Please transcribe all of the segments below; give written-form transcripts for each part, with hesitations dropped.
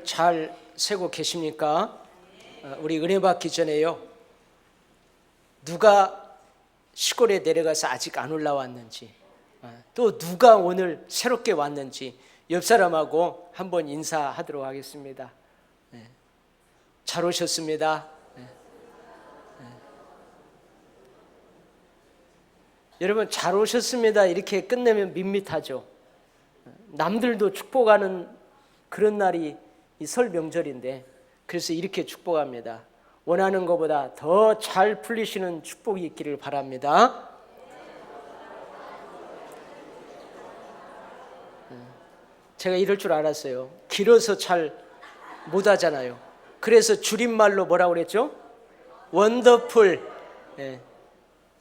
잘 세고 계십니까? 우리 은혜 받기 전에요, 누가 시골에 내려가서 아직 안 올라왔는지, 또 누가 오늘 새롭게 왔는지 옆 사람하고 한번 인사하도록 하겠습니다. 잘 오셨습니다. 여러분, 잘 오셨습니다 이렇게 끝내면 밋밋하죠. 남들도 축복하는 그런 날이 이 설 명절인데, 그래서 이렇게 축복합니다. 원하는 것보다 더 잘 풀리시는 축복이 있기를 바랍니다. 제가 이럴 줄 알았어요. 길어서 잘 못하잖아요. 그래서 줄임말로 뭐라고 그랬죠? 원더풀.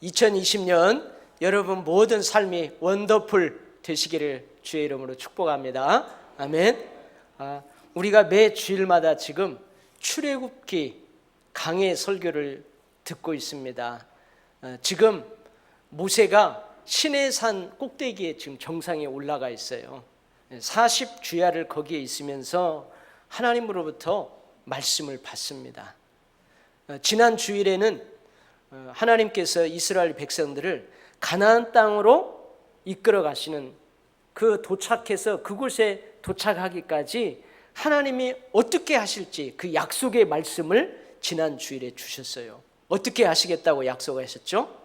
2020년 여러분 모든 삶이 원더풀 되시기를 주의 이름으로 축복합니다. 아멘. 우리가 매 주일마다 지금 출애굽기 강해 설교를 듣고 있습니다. 지금 모세가 시내산 꼭대기에 지금 정상에 올라가 있어요. 40주야를 거기에 있으면서 하나님으로부터 말씀을 받습니다. 지난 주일에는 하나님께서 이스라엘 백성들을 가나안 땅으로 이끌어 가시는 그 도착해서 그곳에 도착하기까지 하나님이 어떻게 하실지 그 약속의 말씀을 지난 주일에 주셨어요. 어떻게 하시겠다고 약속하셨죠?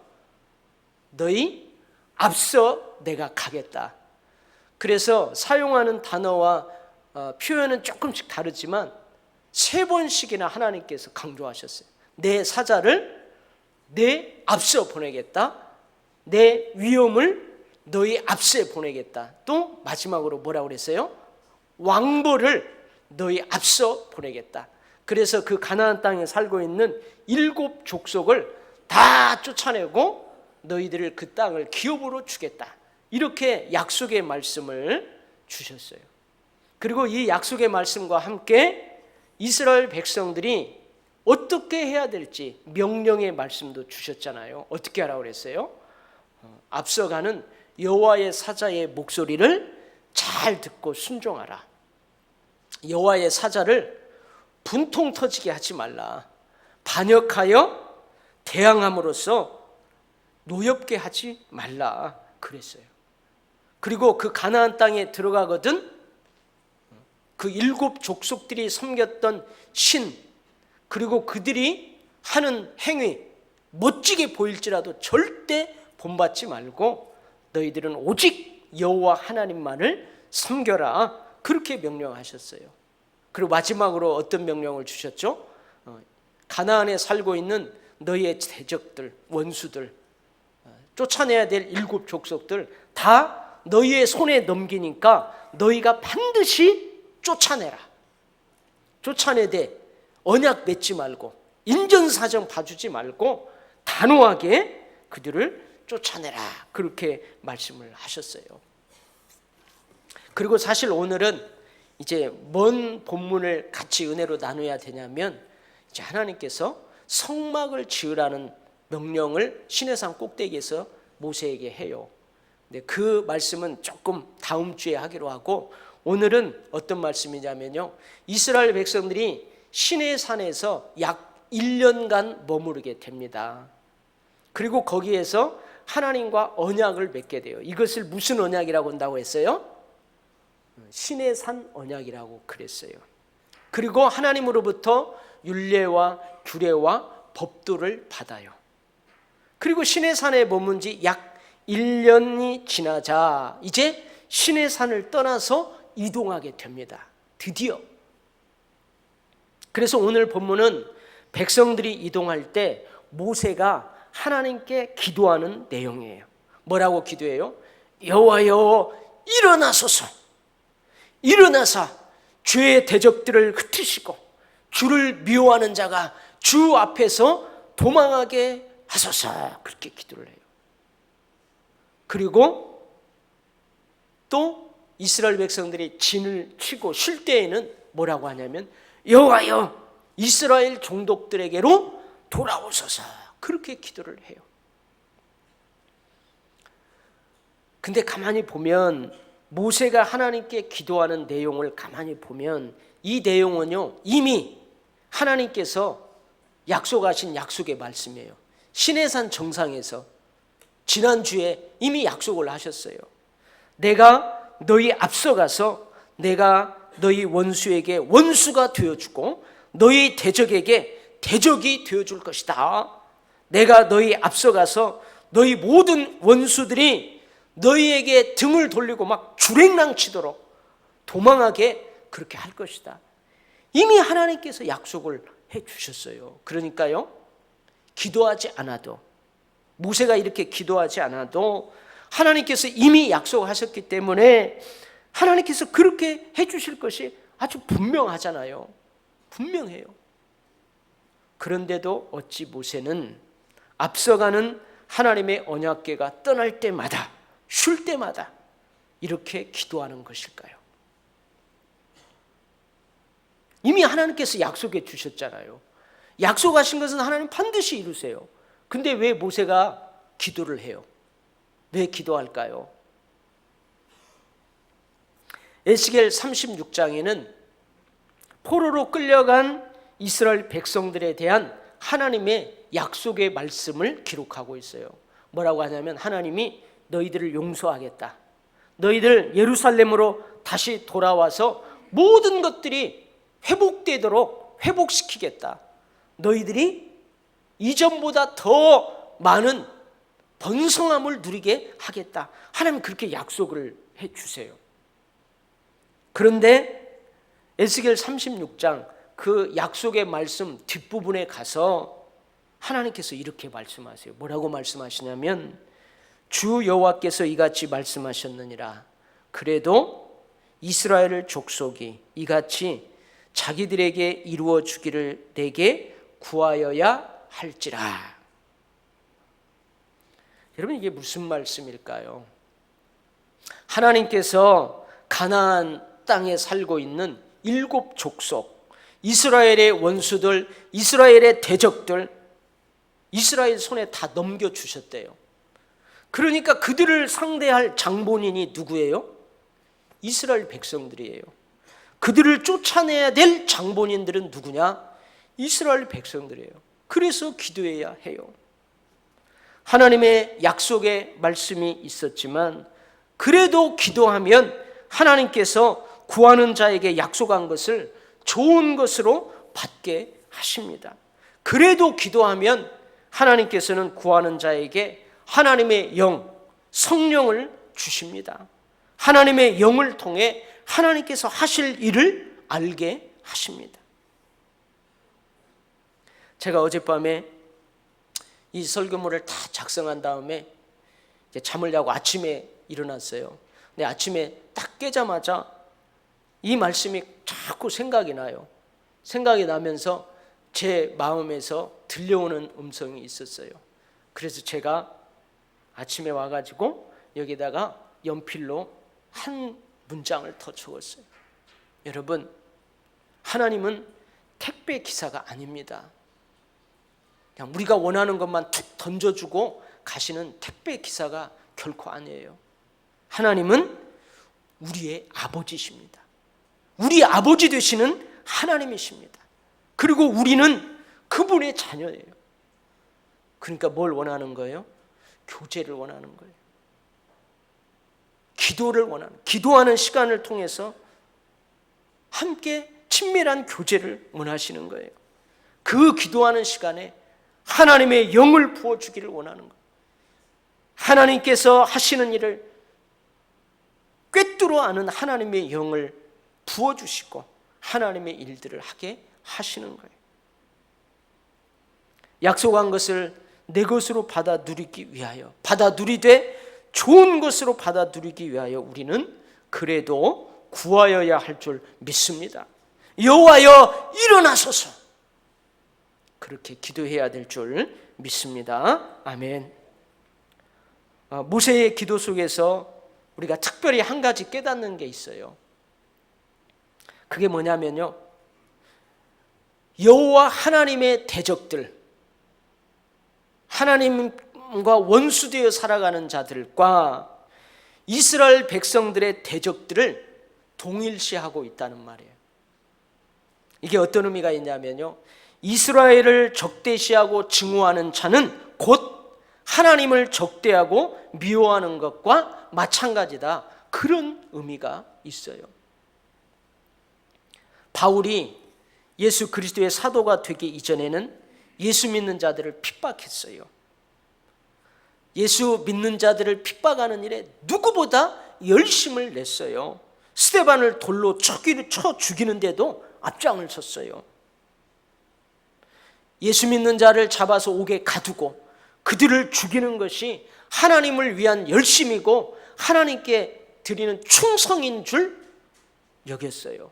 너희 앞서 내가 가겠다. 그래서 사용하는 단어와 표현은 조금씩 다르지만 3번씩이나 하나님께서 강조하셨어요. 내 사자를 내 앞서 보내겠다. 내 위엄을 너희 앞서 보내겠다. 또 마지막으로 뭐라고 그랬어요? 왕보를 너희 앞서 보내겠다. 그래서 그 가나안 땅에 살고 있는 7 족속을 다 쫓아내고 너희들을 그 땅을 기업으로 주겠다. 이렇게 약속의 말씀을 주셨어요. 그리고 이 약속의 말씀과 함께 이스라엘 백성들이 어떻게 해야 될지 명령의 말씀도 주셨잖아요. 어떻게 하라고 그랬어요? 앞서가는 여호와의 사자의 목소리를 잘 듣고 순종하라. 여호와의 사자를 분통 터지게 하지 말라. 반역하여 대항함으로써 노엽게 하지 말라 그랬어요. 그리고 그 가나안 땅에 들어가거든 그 7 족속들이 섬겼던 신, 그리고 그들이 하는 행위 멋지게 보일지라도 절대 본받지 말고 너희들은 오직 여호와 하나님만을 섬겨라. 그렇게 명령하셨어요. 그리고 마지막으로 어떤 명령을 주셨죠? 가나안에 살고 있는 너희의 대적들, 원수들, 쫓아내야 될 7 족속들 다 너희의 손에 넘기니까 너희가 반드시 쫓아내라. 쫓아내되 언약 맺지 말고 인전사정 봐주지 말고 단호하게 그들을 쫓아내라. 그렇게 말씀을 하셨어요. 그리고 사실 오늘은 이제 뭔 본문을 같이 은혜로 나눠야 되냐면, 이제 하나님께서 성막을 지으라는 명령을 시내산 꼭대기에서 모세에게 해요. 근데 그 말씀은 조금 다음 주에 하기로 하고, 오늘은 어떤 말씀이냐면요, 이스라엘 백성들이 시내산에서 약 1년간 머무르게 됩니다. 그리고 거기에서 하나님과 언약을 맺게 돼요. 이것을 무슨 언약이라고 한다고 했어요? 시내산 언약이라고 그랬어요. 그리고 하나님으로부터 율례와 규례와 법도를 받아요. 그리고 시내산에 머문 지 약 1년이 지나자 이제 시내산을 떠나서 이동하게 됩니다. 드디어. 그래서 오늘 본문은 백성들이 이동할 때 모세가 하나님께 기도하는 내용이에요. 뭐라고 기도해요? 여호와여 일어나소서. 일어나사 죄의 대적들을 흩으시고 주를 미워하는 자가 주 앞에서 도망하게 하소서. 그렇게 기도를 해요. 그리고 또 이스라엘 백성들이 진을 치고 쉴 때에는 뭐라고 하냐면 여호와여 이스라엘 종족들에게로 돌아오소서. 그렇게 기도를 해요. 근데 가만히 보면 모세가 하나님께 기도하는 내용을 가만히 보면 이 내용은요, 이미 하나님께서 약속하신 약속의 말씀이에요. 시내산 정상에서 지난주에 이미 약속을 하셨어요. 내가 너희 앞서가서 내가 너희 원수에게 원수가 되어주고 너희 대적에게 대적이 되어줄 것이다. 내가 너희 앞서가서 너희 모든 원수들이 너희에게 등을 돌리고 막 주랭랑치도록 도망하게 그렇게 할 것이다. 이미 하나님께서 약속을 해주셨어요. 그러니까요, 기도하지 않아도, 모세가 이렇게 기도하지 않아도 하나님께서 이미 약속하셨기 때문에 하나님께서 그렇게 해주실 것이 아주 분명하잖아요. 분명해요. 그런데도 어찌 모세는 앞서가는 하나님의 언약궤가 떠날 때마다, 쉴 때마다 이렇게 기도하는 것일까요? 이미 하나님께서 약속해 주셨잖아요. 약속하신 것은 하나님 반드시 이루세요. 근데 왜 모세가 기도를 해요? 왜 기도할까요? 에스겔 36장에는 포로로 끌려간 이스라엘 백성들에 대한 하나님의 약속의 말씀을 기록하고 있어요. 뭐라고 하냐면 하나님이 너희들을 용서하겠다. 너희들 예루살렘으로 다시 돌아와서 모든 것들이 회복되도록 회복시키겠다. 너희들이 이전보다 더 많은 번성함을 누리게 하겠다. 하나님 그렇게 약속을 해주세요. 그런데 에스겔 36장 그 약속의 말씀 뒷부분에 가서 하나님께서 이렇게 말씀하세요. 뭐라고 말씀하시냐면 주 여호와께서 이같이 말씀하셨느니라. 그래도 이스라엘 족속이 이같이 자기들에게 이루어 주기를 내게 구하여야 할지라. 여러분 이게 무슨 말씀일까요? 하나님께서 가나안 땅에 살고 있는 7 족속, 이스라엘의 원수들, 이스라엘의 대적들, 이스라엘 손에 다 넘겨주셨대요. 그러니까 그들을 상대할 장본인이 누구예요? 이스라엘 백성들이에요. 그들을 쫓아내야 될 장본인들은 누구냐? 이스라엘 백성들이에요. 그래서 기도해야 해요. 하나님의 약속의 말씀이 있었지만 그래도 기도하면 하나님께서 구하는 자에게 약속한 것을 좋은 것으로 받게 하십니다. 그래도 기도하면 하나님께서는 구하는 자에게 하나님의 영, 성령을 주십니다. 하나님의 영을 통해 하나님께서 하실 일을 알게 하십니다. 제가 어젯밤에 이 설교물을 다 작성한 다음에 이제 잠을 자고 아침에 일어났어요. 근데 아침에 딱 깨자마자 이 말씀이 자꾸 생각이 나요. 생각이 나면서 제 마음에서 들려오는 음성이 있었어요. 그래서 제가 아침에 와가지고 여기다가 연필로 한 문장을 더 적었어요. 여러분, 하나님은 택배 기사가 아닙니다. 그냥 우리가 원하는 것만 툭 던져주고 가시는 택배 기사가 결코 아니에요. 하나님은 우리의 아버지십니다. 우리 아버지 되시는 하나님이십니다. 그리고 우리는 그분의 자녀예요. 그러니까 뭘 원하는 거예요? 교제를 원하는 거예요. 기도를 원하는, 기도하는 시간을 통해서 함께 친밀한 교제를 원하시는 거예요. 그 기도하는 시간에 하나님의 영을 부어주기를 원하는 거예요. 하나님께서 하시는 일을 꿰뚫어 아는 하나님의 영을 부어주시고 하나님의 일들을 하게 하시는 거예요. 약속한 것을 내 것으로 받아 누리기 위하여, 받아 누리되 좋은 것으로 받아 누리기 위하여 우리는 그래도 구하여야 할 줄 믿습니다. 여호와여 일어나소서, 그렇게 기도해야 될 줄 믿습니다. 아멘. 모세의 기도 속에서 우리가 특별히 한 가지 깨닫는 게 있어요. 그게 뭐냐면요, 여호와 하나님의 대적들, 하나님과 원수되어 살아가는 자들과 이스라엘 백성들의 대적들을 동일시하고 있다는 말이에요. 이게 어떤 의미가 있냐면요, 이스라엘을 적대시하고 증오하는 자는 곧 하나님을 적대하고 미워하는 것과 마찬가지다, 그런 의미가 있어요. 바울이 예수 그리스도의 사도가 되기 이전에는 예수 믿는 자들을 핍박했어요. 예수 믿는 자들을 핍박하는 일에 누구보다 열심을 냈어요. 스데반을 돌로 쳐 죽이는데도 앞장을 섰어요. 예수 믿는 자를 잡아서 옥에 가두고 그들을 죽이는 것이 하나님을 위한 열심이고 하나님께 드리는 충성인 줄 여겼어요.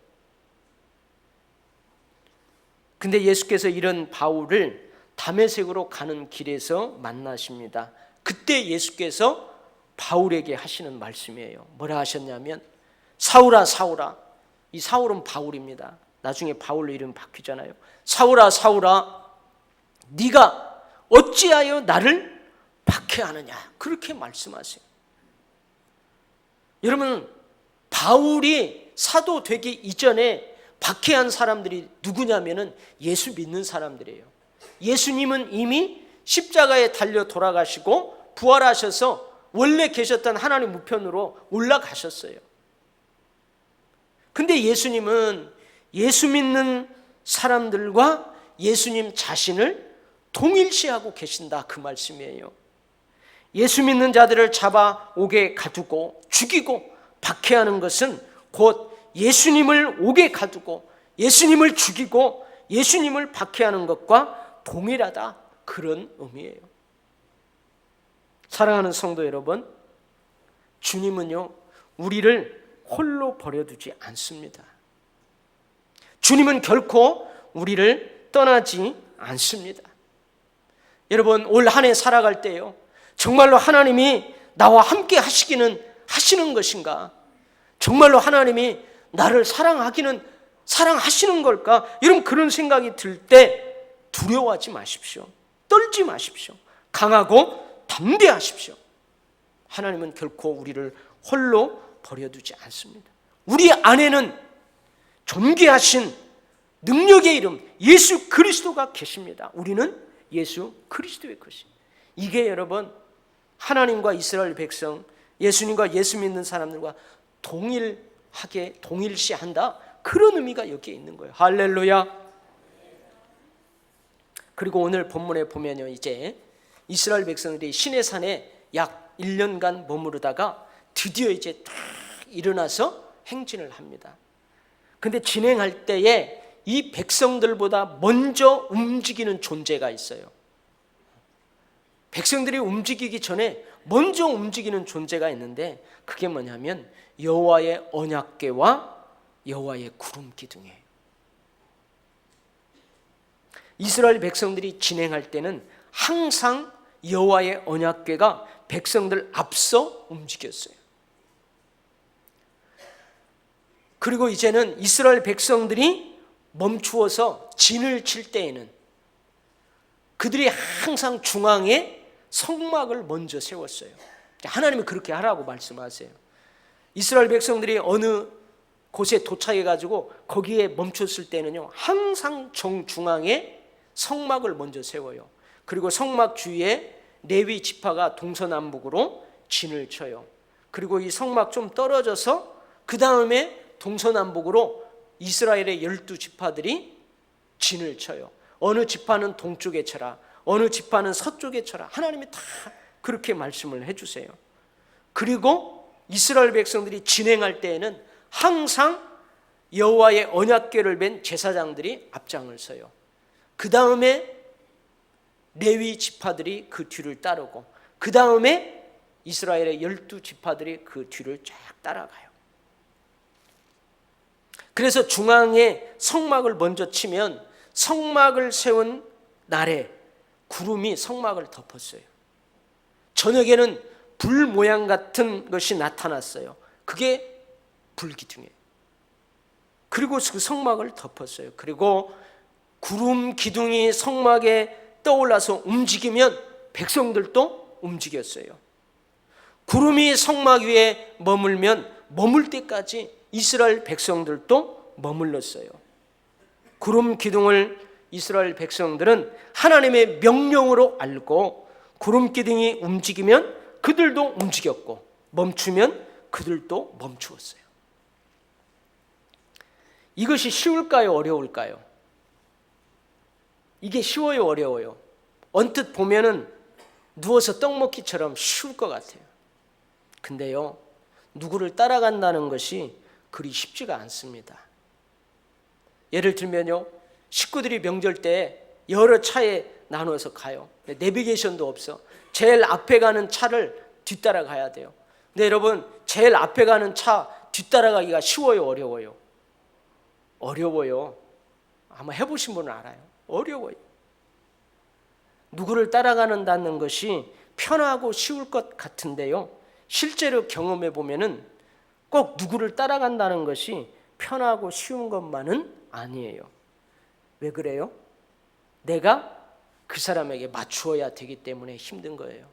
근데 예수께서 이런 바울을 다메섹으로 가는 길에서 만나십니다. 그때 예수께서 바울에게 하시는 말씀이에요. 뭐라 하셨냐면, 사울아 사울아, 이 사울은 바울입니다. 나중에 바울로 이름 바뀌잖아요. 사울아 사울아, 네가 어찌하여 나를 박해하느냐, 그렇게 말씀하세요. 여러분, 바울이 사도 되기 이전에 박해한 사람들이 누구냐면은 예수 믿는 사람들이에요. 예수님은 이미 십자가에 달려 돌아가시고 부활하셔서 원래 계셨던 하나님 우편으로 올라가셨어요. 근데 예수님은 예수 믿는 사람들과 예수님 자신을 동일시하고 계신다, 그 말씀이에요. 예수 믿는 자들을 잡아 옥에 가두고 죽이고 박해하는 것은 곧 예수님을 옥에 가두고 예수님을 죽이고 예수님을 박해하는 것과 동일하다, 그런 의미예요. 사랑하는 성도 여러분, 주님은요, 우리를 홀로 버려두지 않습니다. 주님은 결코 우리를 떠나지 않습니다. 여러분, 올 한 해 살아갈 때요, 정말로 하나님이 나와 함께 하시는 것인가? 정말로 하나님이 나를 사랑하시는 걸까? 여러분, 그런 생각이 들 때 두려워하지 마십시오. 떨지 마십시오. 강하고 담대하십시오. 하나님은 결코 우리를 홀로 버려두지 않습니다. 우리 안에는 존귀하신 능력의 이름 예수 그리스도가 계십니다. 우리는 예수 그리스도의 것이. 이게 여러분, 하나님과 이스라엘 백성, 예수님과 예수 믿는 사람들과 동일시한다, 그런 의미가 여기에 있는 거예요. 할렐루야. 그리고 오늘 본문에 보면요, 이제 이스라엘 백성들이 시내산에 약 1년간 머무르다가 드디어 이제 딱 일어나서 행진을 합니다. 근데 진행할 때에 이 백성들보다 먼저 움직이는 존재가 있어요. 백성들이 움직이기 전에 먼저 움직이는 존재가 있는데, 그게 뭐냐면 여호와의 언약궤와 여호와의 구름 기둥이에요. 이스라엘 백성들이 진행할 때는 항상 여호와의 언약궤가 백성들 앞서 움직였어요. 그리고 이제는 이스라엘 백성들이 멈추어서 진을 칠 때에는 그들이 항상 중앙에 성막을 먼저 세웠어요. 하나님은 그렇게 하라고 말씀하세요. 이스라엘 백성들이 어느 곳에 도착해가지고 거기에 멈췄을 때는요, 항상 정중앙에 성막을 먼저 세워요. 그리고 성막 주위에 레위 지파가 동서남북으로 진을 쳐요. 그리고 이 성막 좀 떨어져서 그 다음에 동서남북으로 이스라엘의 12지파들이 진을 쳐요. 어느 지파는 동쪽에 쳐라, 어느 지파는 서쪽에 쳐라. 하나님이 다 그렇게 말씀을 해주세요. 그리고 이스라엘 백성들이 진행할 때에는 항상 여호와의 언약궤를 맨 제사장들이 앞장을 서요. 그 다음에 레위 지파들이 그 뒤를 따르고, 그 다음에 이스라엘의 12지파들이 그 뒤를 쫙 따라가요. 그래서 중앙에 성막을 먼저 치면 성막을 세운 날에 구름이 성막을 덮었어요. 저녁에는 불 모양 같은 것이 나타났어요. 그게 불기둥이에요. 그리고 그 성막을 덮었어요. 그리고 구름 기둥이 성막에 떠올라서 움직이면 백성들도 움직였어요. 구름이 성막 위에 머물면 머물 때까지 이스라엘 백성들도 머물렀어요. 구름 기둥을 이스라엘 백성들은 하나님의 명령으로 알고 구름 기둥이 움직이면 그들도 움직였고 멈추면 그들도 멈추었어요. 이것이 쉬울까요? 어려울까요? 이게 쉬워요? 어려워요? 언뜻 보면은 누워서 떡 먹기처럼 쉬울 것 같아요. 근데요, 누구를 따라간다는 것이 그리 쉽지가 않습니다. 예를 들면요, 식구들이 명절 때 여러 차에 나눠서 가요. 내비게이션도 없어. 제일 앞에 가는 차를 뒤따라 가야 돼요. 근데 여러분, 제일 앞에 가는 차 뒤따라가기가 쉬워요? 어려워요? 어려워요. 아마 해보신 분은 알아요. 어려워요. 누구를 따라가는다는 것이 편하고 쉬울 것 같은데요, 실제로 경험해 보면은 꼭 누구를 따라간다는 것이 편하고 쉬운 것만은 아니에요. 왜 그래요? 내가 그 사람에게 맞추어야 되기 때문에 힘든 거예요.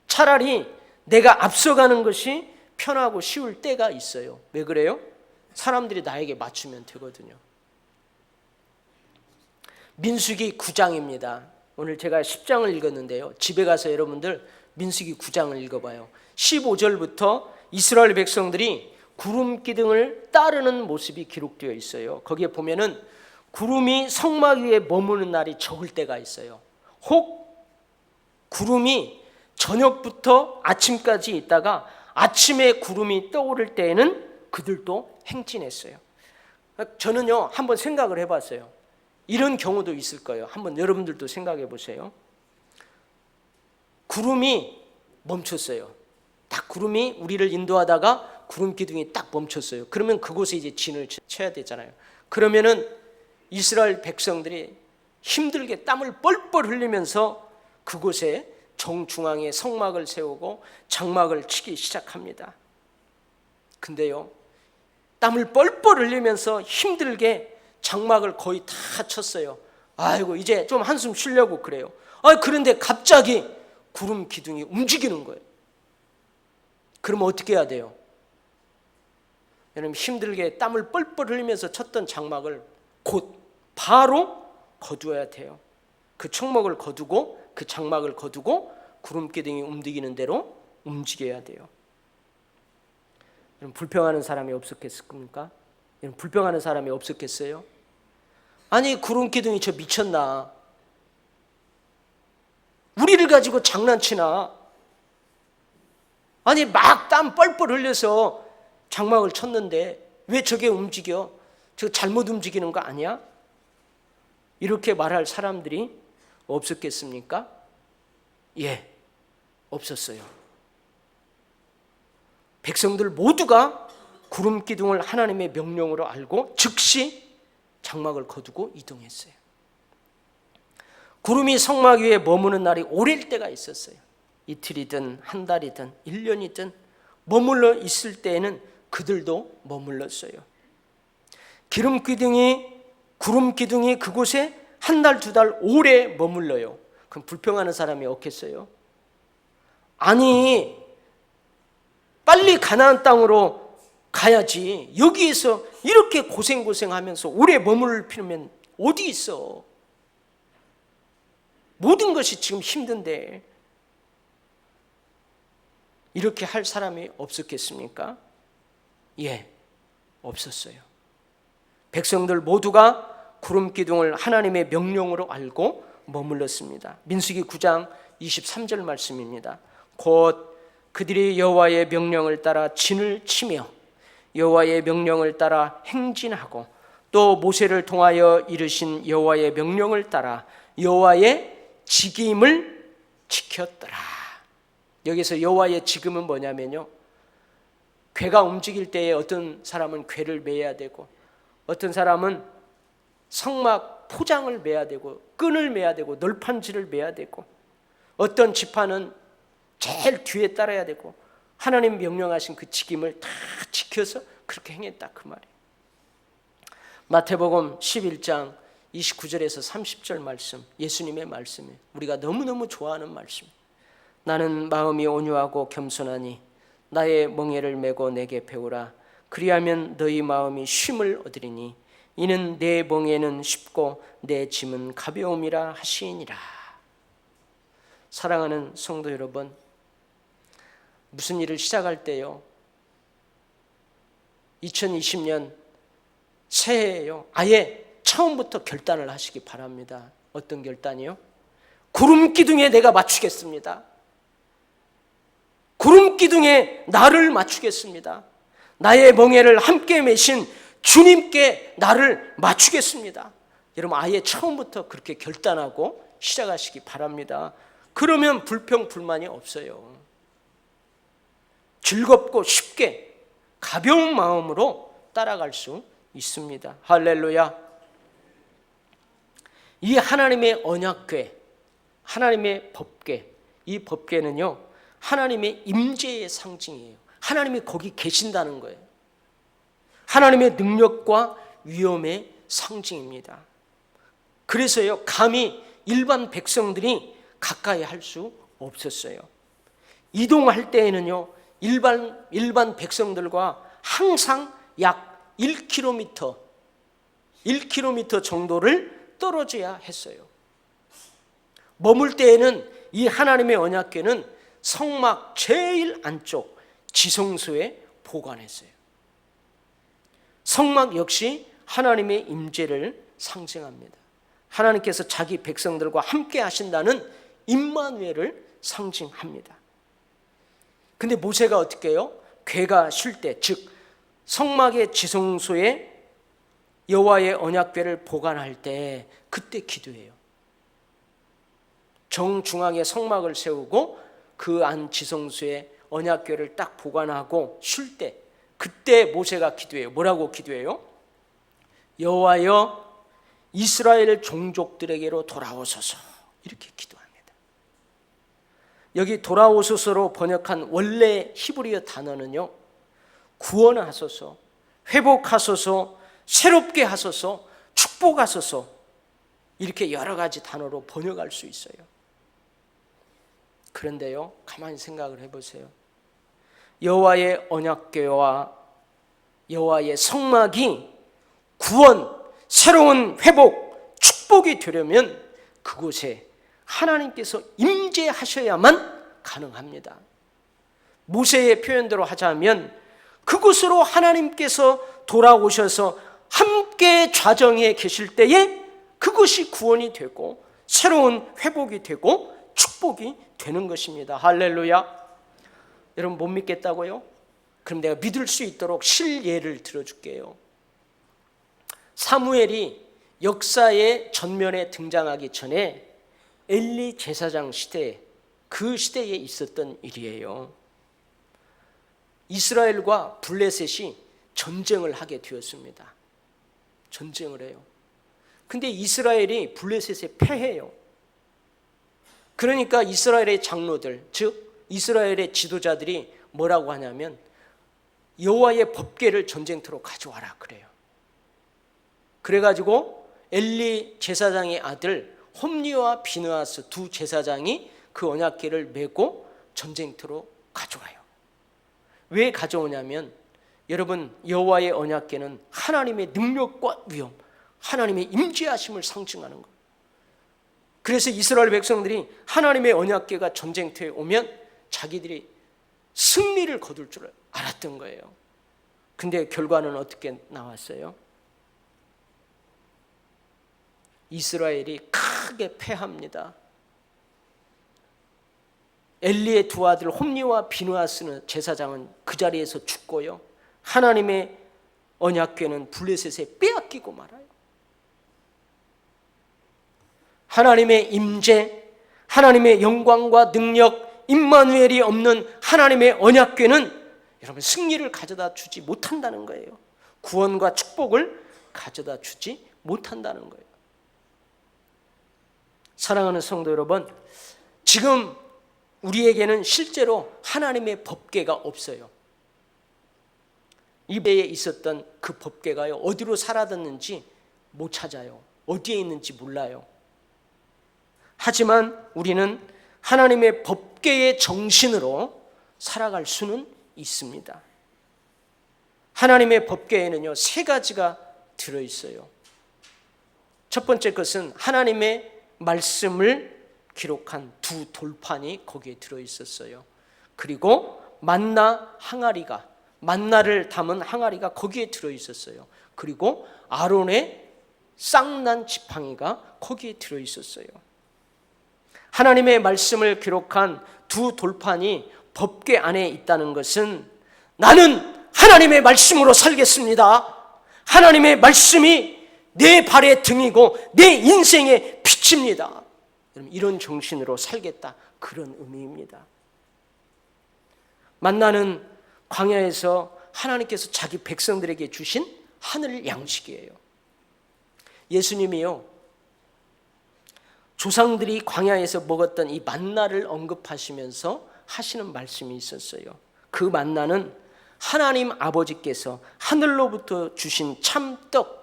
차라리 내가 앞서가는 것이 편하고 쉬울 때가 있어요. 왜 그래요? 사람들이 나에게 맞추면 되거든요. 민수기 9장입니다. 오늘 제가 10장을 읽었는데요, 집에 가서 여러분들 민수기 9장을 읽어봐요. 15절부터 이스라엘 백성들이 구름 기둥을 따르는 모습이 기록되어 있어요. 거기에 보면은 구름이 성막 위에 머무는 날이 적을 때가 있어요. 혹 구름이 저녁부터 아침까지 있다가 아침에 구름이 떠오를 때에는 그들도 행진했어요. 저는요, 한번 생각을 해봤어요. 이런 경우도 있을 거예요. 한번 여러분들도 생각해 보세요. 구름이 멈췄어요. 딱 구름이 우리를 인도하다가 구름 기둥이 딱 멈췄어요. 그러면 그곳에 이제 진을 쳐야 되잖아요. 그러면은 이스라엘 백성들이 힘들게 땀을 뻘뻘 흘리면서 그곳에 정중앙에 성막을 세우고 장막을 치기 시작합니다. 근데요, 땀을 뻘뻘 흘리면서 힘들게 장막을 거의 다 쳤어요. 아이고, 이제 좀 한숨 쉬려고 그래요. 그런데 갑자기 구름 기둥이 움직이는 거예요. 그러면 어떻게 해야 돼요? 여러분, 힘들게 땀을 뻘뻘 흘리면서 쳤던 장막을 곧 바로 거두어야 돼요. 그 청목을 거두고 그 장막을 거두고 구름 기둥이 움직이는 대로 움직여야 돼요. 여러분, 불평하는 사람이 없었겠습니까? 여러분, 불평하는 사람이 없었겠어요? 아니, 구름 기둥이 저 미쳤나? 우리를 가지고 장난치나? 아니, 막 땀 뻘뻘 흘려서 장막을 쳤는데 왜 저게 움직여? 저 잘못 움직이는 거 아니야? 이렇게 말할 사람들이 없었겠습니까? 예, 없었어요. 백성들 모두가 구름 기둥을 하나님의 명령으로 알고 즉시 장막을 거두고 이동했어요. 구름이 성막 위에 머무는 날이 오래일 때가 있었어요. 이틀이든 한 달이든 1년이든 머물러 있을 때에는 그들도 머물렀어요. 구름 기둥이 그곳에 한 달, 두 달 오래 머물러요. 그럼 불평하는 사람이 없겠어요? 아니, 빨리 가나안 땅으로 가야지. 여기에서 이렇게 고생하면서 오래 머무를 필요면 어디 있어? 모든 것이 지금 힘든데 이렇게 할 사람이 없었겠습니까? 예, 없었어요. 백성들 모두가 구름 기둥을 하나님의 명령으로 알고 머물렀습니다. 민수기 9장 23절 말씀입니다. 곧 그들이 여호와의 명령을 따라 진을 치며 여호와의 명령을 따라 행진하고 또 모세를 통하여 이르신 여호와의 명령을 따라 여호와의 직임을 지켰더라. 여기서 여호와의 직임은 뭐냐면요, 궤가 움직일 때에 어떤 사람은 궤를 매야 되고 어떤 사람은 성막 포장을 매야 되고 끈을 매야 되고 널판지를 매야 되고 어떤 지파는 제일 뒤에 따라야 되고 하나님 명령하신 그 직임을 다 지켜서 그렇게 행했다, 그 말이에요. 마태복음 11장 29절에서 30절 말씀, 예수님의 말씀이에요. 우리가 너무너무 좋아하는 말씀이에요. 나는 마음이 온유하고 겸손하니 나의 멍에를 메고 내게 배우라. 그리하면 너희 마음이 쉼을 얻으리니 이는 내 멍에는 쉽고 내 짐은 가벼움이라 하시니라. 사랑하는 성도 여러분, 무슨 일을 시작할 때요, 2020년 새해예요, 아예 처음부터 결단을 하시기 바랍니다. 어떤 결단이요? 구름 기둥에 내가 맞추겠습니다. 구름 기둥에 나를 맞추겠습니다. 나의 멍에를 함께 메신 주님께 나를 맞추겠습니다. 여러분, 아예 처음부터 그렇게 결단하고 시작하시기 바랍니다. 그러면 불평불만이 없어요. 즐겁고 쉽게 가벼운 마음으로 따라갈 수 있습니다. 할렐루야. 이 하나님의 언약궤, 하나님의 법궤, 이 법궤는요, 하나님의 임재의 상징이에요. 하나님이 거기 계신다는 거예요. 하나님의 능력과 위엄의 상징입니다. 그래서요, 감히 일반 백성들이 가까이 할 수 없었어요. 이동할 때에는요, 일반 백성들과 항상 약 1km 정도를 떨어져야 했어요. 머물 때에는 이 하나님의 언약궤는 성막 제일 안쪽 지성소에 보관했어요. 성막 역시 하나님의 임재를 상징합니다. 하나님께서 자기 백성들과 함께 하신다는 임마누엘을 상징합니다. 근데 모세가 어떻게 해요? 궤가 쉴 때, 즉 성막의 지성소에 여호와의 언약궤를 보관할 때 그때 기도해요. 정중앙에 성막을 세우고 그 안 지성소에 언약궤를 딱 보관하고 쉴 때, 그때 모세가 기도해요. 뭐라고 기도해요? 여호와여, 이스라엘 종족들에게로 돌아오소서. 이렇게 기도합니다. 여기 돌아오소서로 번역한 원래 히브리어 단어는요, 구원하소서, 회복하소서, 새롭게 하소서, 축복하소서, 이렇게 여러 가지 단어로 번역할 수 있어요. 그런데요, 가만히 생각을 해보세요. 여호와의 언약궤와 여호와의 성막이 구원, 새로운 회복, 축복이 되려면 그곳에 하나님께서 임재하셔야만 가능합니다. 모세의 표현대로 하자면 그곳으로 하나님께서 돌아오셔서 함께 좌정에 계실 때에 그것이 구원이 되고 새로운 회복이 되고 축복이 되는 것입니다. 할렐루야. 여러분, 못 믿겠다고요? 그럼 내가 믿을 수 있도록 실예를 들어줄게요. 사무엘이 역사의 전면에 등장하기 전에 엘리 제사장 시대, 그 시대에 있었던 일이에요. 이스라엘과 블레셋이 전쟁을 하게 되었습니다. 전쟁을 해요. 근데 이스라엘이 블레셋에 패해요. 그러니까 이스라엘의 장로들, 즉 이스라엘의 지도자들이 뭐라고 하냐면 여호와의 법궤를 전쟁터로 가져와라 그래요. 그래가지고 엘리 제사장의 아들 홈리와 비느하스 두 제사장이 그 언약궤를 메고 전쟁터로 가져와요. 왜 가져오냐면, 여러분, 여호와의 언약궤는 하나님의 능력과 위엄, 하나님의 임재하심을 상징하는 거예요. 그래서 이스라엘 백성들이 하나님의 언약궤가 전쟁터에 오면 자기들이 승리를 거둘 줄 알았던 거예요. 근데 결과는 어떻게 나왔어요? 이스라엘이 크게 패합니다. 엘리의 두 아들 홈리와 비느하스는 제사장은 그 자리에서 죽고요, 하나님의 언약궤는 블레셋에 빼앗기고 말아요. 하나님의 임재, 하나님의 영광과 능력, 임마누엘이 없는 하나님의 언약궤는 여러분 승리를 가져다 주지 못한다는 거예요. 구원과 축복을 가져다 주지 못한다는 거예요. 사랑하는 성도 여러분, 지금 우리에게는 실제로 하나님의 법궤가 없어요. 이배에 있었던 그 법궤가요, 어디로 사라졌는지 못 찾아요. 어디에 있는지 몰라요. 하지만 우리는 하나님의 법궤의 정신으로 살아갈 수는 있습니다. 하나님의 법궤에는요, 세 가지가 들어있어요. 첫 번째 것은 하나님의 말씀을 기록한 두 돌판이 거기에 들어있었어요. 그리고 만나를 담은 항아리가 거기에 들어있었어요. 그리고 아론의 쌍난 지팡이가 거기에 들어있었어요. 하나님의 말씀을 기록한 두 돌판이 법궤 안에 있다는 것은 나는 하나님의 말씀으로 살겠습니다. 하나님의 말씀이 내 발의 등이고 내 인생의 빛입니다. 이런 정신으로 살겠다, 그런 의미입니다. 만나는 광야에서 하나님께서 자기 백성들에게 주신 하늘 양식이에요. 예수님이요, 조상들이 광야에서 먹었던 이 만나를 언급하시면서 하시는 말씀이 있었어요. 그 만나는 하나님 아버지께서 하늘로부터 주신 참떡,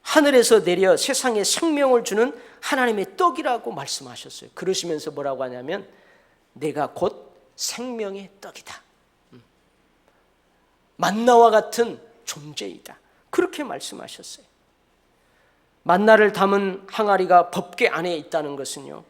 하늘에서 내려 세상에 생명을 주는 하나님의 떡이라고 말씀하셨어요. 그러시면서 뭐라고 하냐면 내가 곧 생명의 떡이다, 만나와 같은 존재이다, 그렇게 말씀하셨어요. 만나를 담은 항아리가 법궤 안에 있다는 것은요,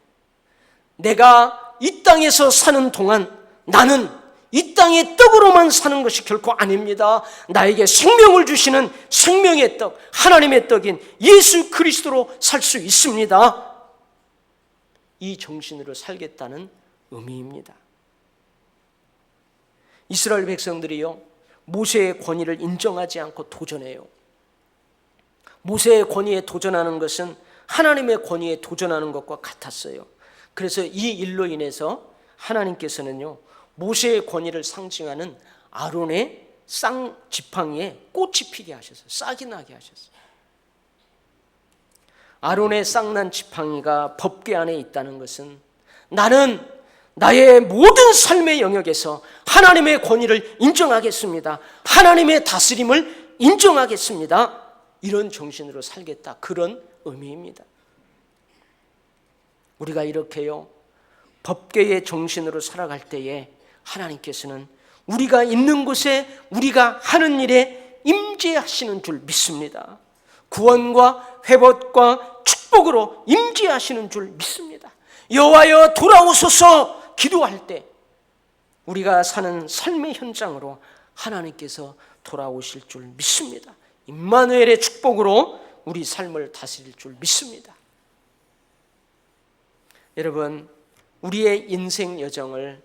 내가 이 땅에서 사는 동안 나는 이 땅의 떡으로만 사는 것이 결코 아닙니다. 나에게 생명을 주시는 생명의 떡, 하나님의 떡인 예수 그리스도로 살 수 있습니다. 이 정신으로 살겠다는 의미입니다. 이스라엘 백성들이요, 모세의 권위를 인정하지 않고 도전해요. 모세의 권위에 도전하는 것은 하나님의 권위에 도전하는 것과 같았어요. 그래서 이 일로 인해서 하나님께서는요, 모세의 권위를 상징하는 아론의 쌍 지팡이에 꽃이 피게 하셨어요. 싹이 나게 하셨어요. 아론의 쌍난 지팡이가 법궤 안에 있다는 것은 나는 나의 모든 삶의 영역에서 하나님의 권위를 인정하겠습니다, 하나님의 다스림을 인정하겠습니다, 이런 정신으로 살겠다, 그런 의미입니다. 우리가 이렇게요, 법궤의 정신으로 살아갈 때에 하나님께서는 우리가 있는 곳에 우리가 하는 일에 임재하시는 줄 믿습니다. 구원과 회복과 축복으로 임재하시는 줄 믿습니다. 여호와여 돌아오소서 기도할 때 우리가 사는 삶의 현장으로 하나님께서 돌아오실 줄 믿습니다. 임마누엘의 축복으로 우리 삶을 다스릴 줄 믿습니다. 여러분, 우리의 인생 여정을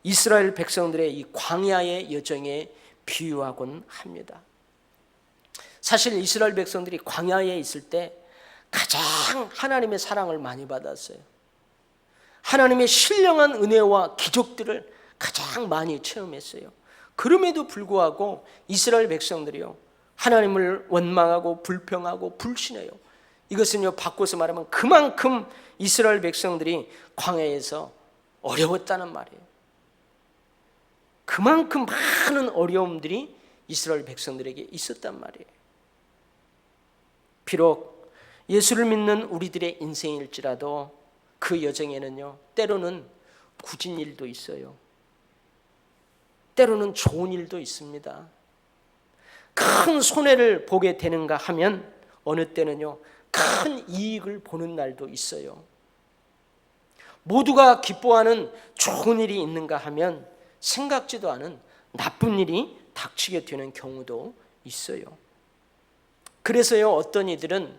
이스라엘 백성들의 이 광야의 여정에 비유하곤 합니다. 사실 이스라엘 백성들이 광야에 있을 때 가장 하나님의 사랑을 많이 받았어요. 하나님의 신령한 은혜와 기적들을 가장 많이 체험했어요. 그럼에도 불구하고 이스라엘 백성들이요, 하나님을 원망하고 불평하고 불신해요. 이것은요, 바꿔서 말하면 그만큼 이스라엘 백성들이 광야에서 어려웠다는 말이에요. 그만큼 많은 어려움들이 이스라엘 백성들에게 있었단 말이에요. 비록 예수를 믿는 우리들의 인생일지라도 그 여정에는요, 때로는 굳은 일도 있어요. 때로는 좋은 일도 있습니다. 큰 손해를 보게 되는가 하면 어느 때는요, 큰 이익을 보는 날도 있어요. 모두가 기뻐하는 좋은 일이 있는가 하면 생각지도 않은 나쁜 일이 닥치게 되는 경우도 있어요. 그래서요, 어떤 이들은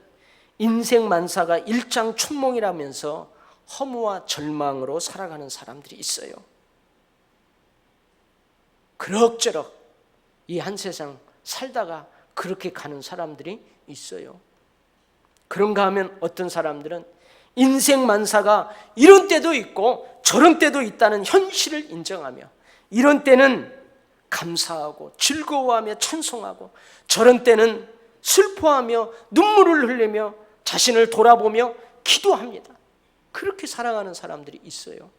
인생 만사가 일장춘몽이라면서 허무와 절망으로 살아가는 사람들이 있어요. 그럭저럭 이 한 세상 살다가 그렇게 가는 사람들이 있어요. 그런가 하면 어떤 사람들은 인생 만사가 이런 때도 있고 저런 때도 있다는 현실을 인정하며, 이런 때는 감사하고 즐거워하며 찬송하고, 저런 때는 슬퍼하며 눈물을 흘리며 자신을 돌아보며 기도합니다. 그렇게 살아가는 사람들이 있어요.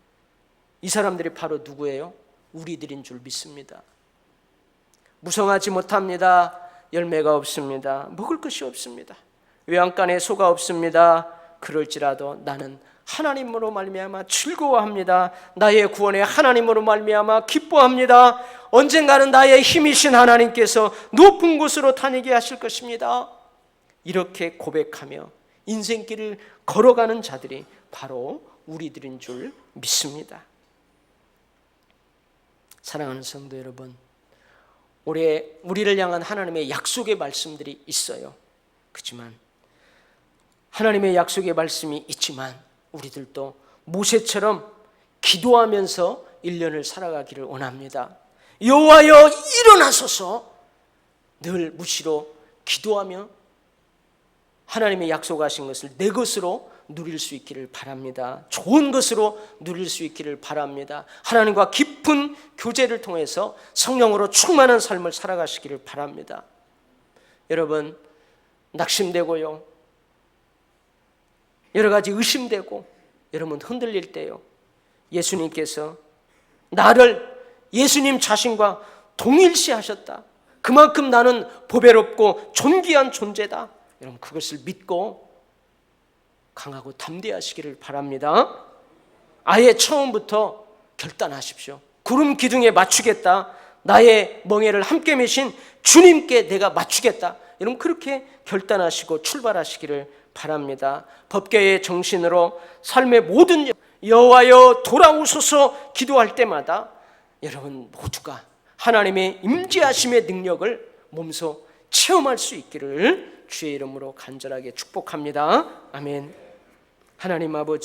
이 사람들이 바로 누구예요? 우리들인 줄 믿습니다. 무성하지 못합니다. 열매가 없습니다. 먹을 것이 없습니다. 외양간에 소가 없습니다. 그럴지라도 나는 하나님으로 말미암아 즐거워합니다. 나의 구원에 하나님으로 말미암아 기뻐합니다. 언젠가는 나의 힘이신 하나님께서 높은 곳으로 다니게 하실 것입니다. 이렇게 고백하며 인생길을 걸어가는 자들이 바로 우리들인 줄 믿습니다. 사랑하는 성도 여러분, 올해 우리를 향한 하나님의 약속의 말씀들이 있어요. 그렇지만 하나님의 약속의 말씀이 있지만 우리들도 모세처럼 기도하면서 1년을 살아가기를 원합니다. 여호와여 일어나소서, 늘 무시로 기도하며 하나님의 약속하신 것을 내 것으로 누릴 수 있기를 바랍니다. 좋은 것으로 누릴 수 있기를 바랍니다. 하나님과 깊은 교제를 통해서 성령으로 충만한 삶을 살아가시기를 바랍니다. 여러분, 낙심되고요, 여러 가지 의심되고 여러분 흔들릴 때요, 예수님께서 나를 예수님 자신과 동일시하셨다, 그만큼 나는 보배롭고 존귀한 존재다, 여러분 그것을 믿고 강하고 담대하시기를 바랍니다. 아예 처음부터 결단하십시오. 구름 기둥에 맞추겠다, 나의 멍에를 함께 메신 주님께 내가 맞추겠다, 여러분 그렇게 결단하시고 출발하시기를 바랍니다. 법궤의 정신으로 삶의 모든 여호와여 돌아오소서 기도할 때마다 여러분 모두가 하나님의 임재하심의 능력을 몸소 체험할 수 있기를 주의 이름으로 간절하게 축복합니다. 아멘. 하나님 아버지,